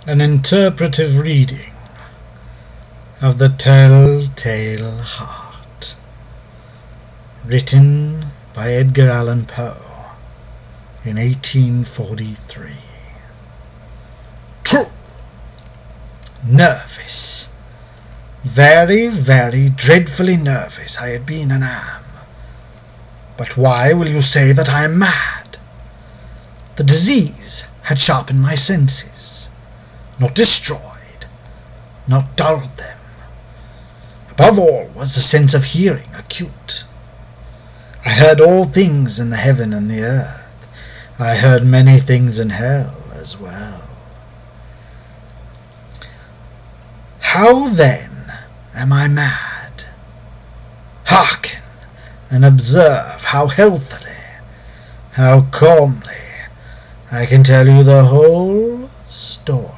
An interpretive reading of The Telltale Heart, written by Edgar Allan Poe in 1843. True. Nervous. Very, very dreadfully nervous I had been and am. But why will you say that I am mad? The disease had sharpened my senses, not destroyed, not dulled them. Above all was the sense of hearing acute. I heard all things in the heaven and the earth. I heard many things in hell as well. How then am I mad? Hearken and observe how healthily, how calmly I can tell you the whole story.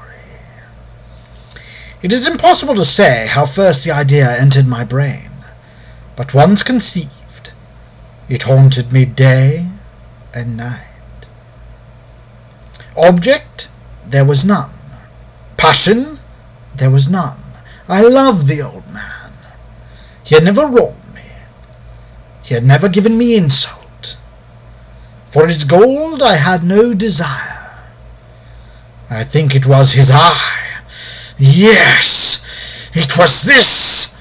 It is impossible to say how first the idea entered my brain, but once conceived, it haunted me day and night. Object, there was none. Passion, there was none. I loved the old man. He had never wronged me. He had never given me insult. For his gold I had no desire. I think it was his eye. Yes, it was this.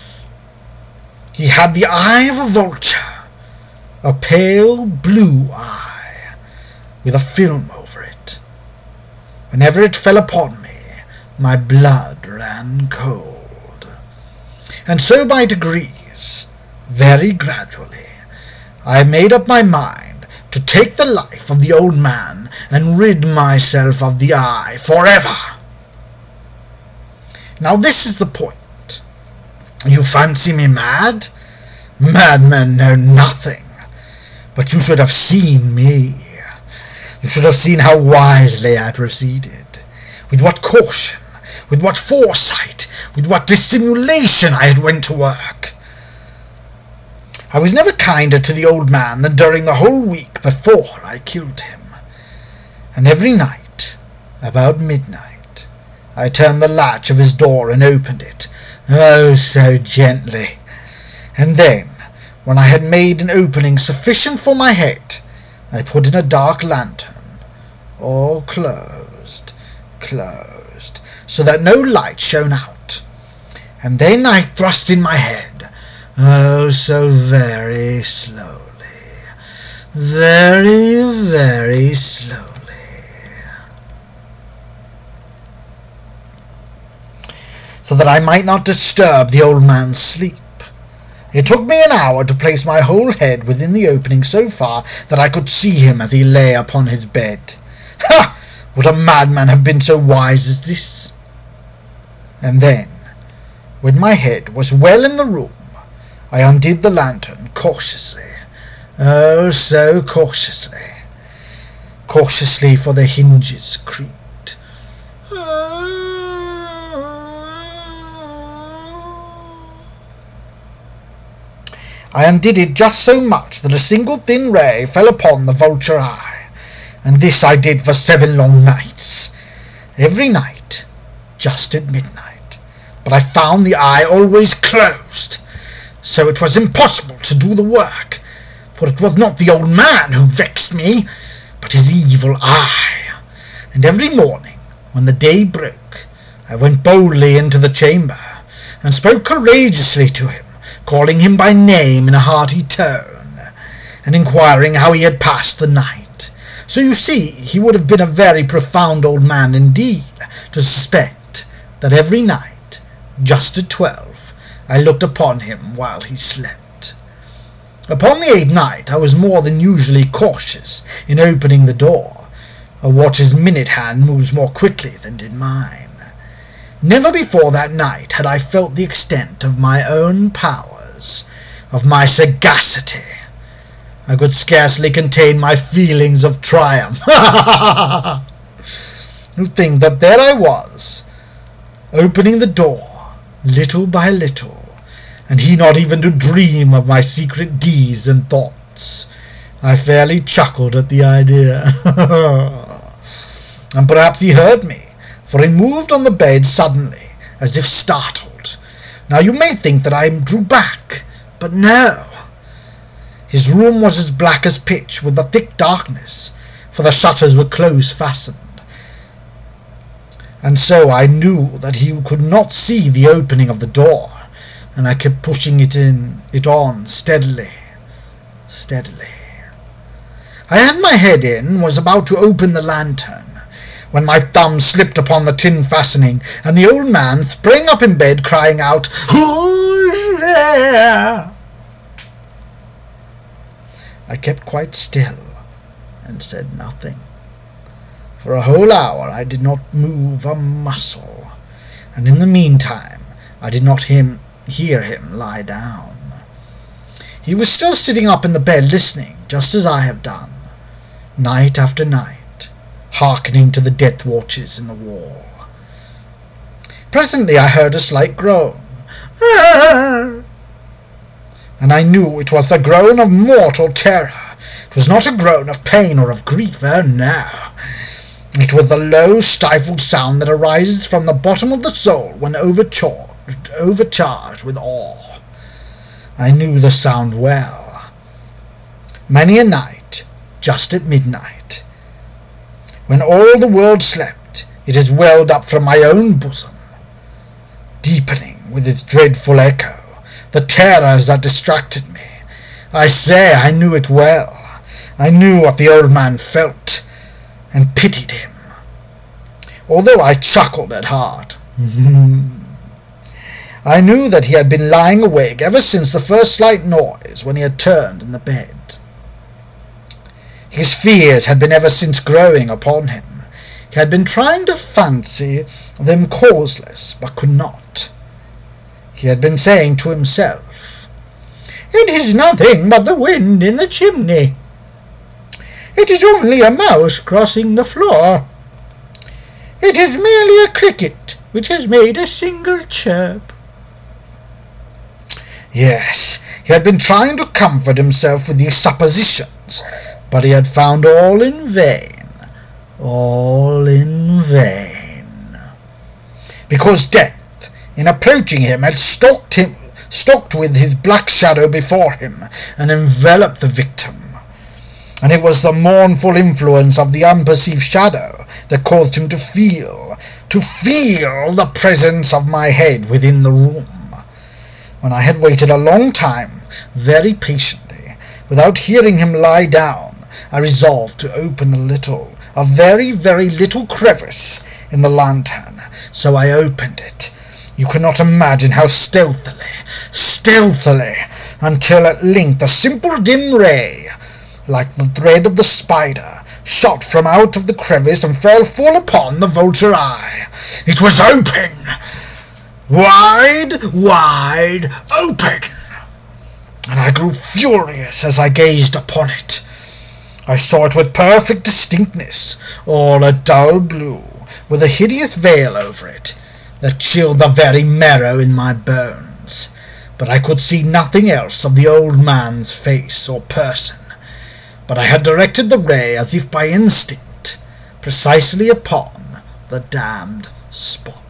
He had the eye of a vulture, a pale blue eye, with a film over it. Whenever it fell upon me, my blood ran cold. And so by degrees, very gradually, I made up my mind to take the life of the old man and rid myself of the eye forever. Now this is the point. You fancy me mad? Madmen know nothing. But you should have seen me. You should have seen how wisely I proceeded, with what caution, with what foresight, with what dissimulation I had went to work. I was never kinder to the old man than during the whole week before I killed him. And every night, about midnight, I turned the latch of his door and opened it, oh, so gently. And then, when I had made an opening sufficient for my head, I put in a dark lantern, all closed, so that no light shone out. And then I thrust in my head, oh, so very slowly, very, very slowly. So that I might not disturb the old man's sleep. It took me an hour to place my whole head within the opening so far that I could see him as he lay upon his bed. Ha! Would a madman have been so wise as this? And then, when my head was well in the room, I undid the lantern cautiously. Oh, so cautiously. Cautiously, for the hinges creaked. I undid it just so much that a single thin ray fell upon the vulture eye, and this I did for 7 long nights, every night, just at midnight. But I found the eye always closed, so it was impossible to do the work, for it was not the old man who vexed me, but his evil eye. And every morning, when the day broke, I went boldly into the chamber, and spoke courageously to him, calling him by name in a hearty tone, and inquiring how he had passed the night. So you see, he would have been a very profound old man indeed to suspect that every night, just at 12, I looked upon him while he slept. Upon the 8th night I was more than usually cautious in opening the door. A watch's minute hand moves more quickly than did mine. Never before that night had I felt the extent of my own powers, of my sagacity. I could scarcely contain my feelings of triumph. You think that there I was, opening the door, little by little, and he not even to dream of my secret deeds and thoughts. I fairly chuckled at the idea. And perhaps he heard me, for he moved on the bed suddenly, as if startled. Now you may think that I drew back, but no. His room was as black as pitch with a thick darkness, for the shutters were close fastened, and so I knew that he could not see the opening of the door, and I kept pushing it on steadily. I had my head in and was about to open the lantern, when my thumb slipped upon the tin fastening, and the old man sprang up in bed, crying out, "Who's there?" I kept quite still and said nothing. For a whole hour I did not move a muscle, and in the meantime I did not hear him lie down. He was still sitting up in the bed listening, just as I have done, night after night, hearkening to the death watches in the wall. Presently I heard a slight groan, and I knew it was the groan of mortal terror. It was not a groan of pain or of grief, oh no. It was the low, stifled sound that arises from the bottom of the soul when overcharged with awe. I knew the sound well. Many a night, just at midnight, when all the world slept, it has welled up from my own bosom, deepening with its dreadful echo the terrors that distracted me. I say I knew it well. I knew what the old man felt, and pitied him, although I chuckled at heart. I knew that he had been lying awake ever since the first slight noise when he had turned in the bed. His fears had been ever since growing upon him. He had been trying to fancy them causeless, but could not. He had been saying to himself, "It is nothing but the wind in the chimney. It is only a mouse crossing the floor. It is merely a cricket which has made a single chirp." Yes, he had been trying to comfort himself with these suppositions, but he had found all in vain. All in vain. Because death, in approaching him, had stalked with his black shadow before him, and enveloped the victim. And it was the mournful influence of the unperceived shadow that caused him to feel the presence of my head within the room. When I had waited a long time, very patiently, without hearing him lie down, I resolved to open a very, very little crevice in the lantern. So I opened it. You cannot imagine how stealthily, until at length a simple dim ray, like the thread of the spider, shot from out of the crevice and fell full upon the vulture eye. It was open! Wide open! And I grew furious as I gazed upon it. I saw it with perfect distinctness, all a dull blue, with a hideous veil over it that chilled the very marrow in my bones. But I could see nothing else of the old man's face or person. But I had directed the ray, as if by instinct, precisely upon the damned spot.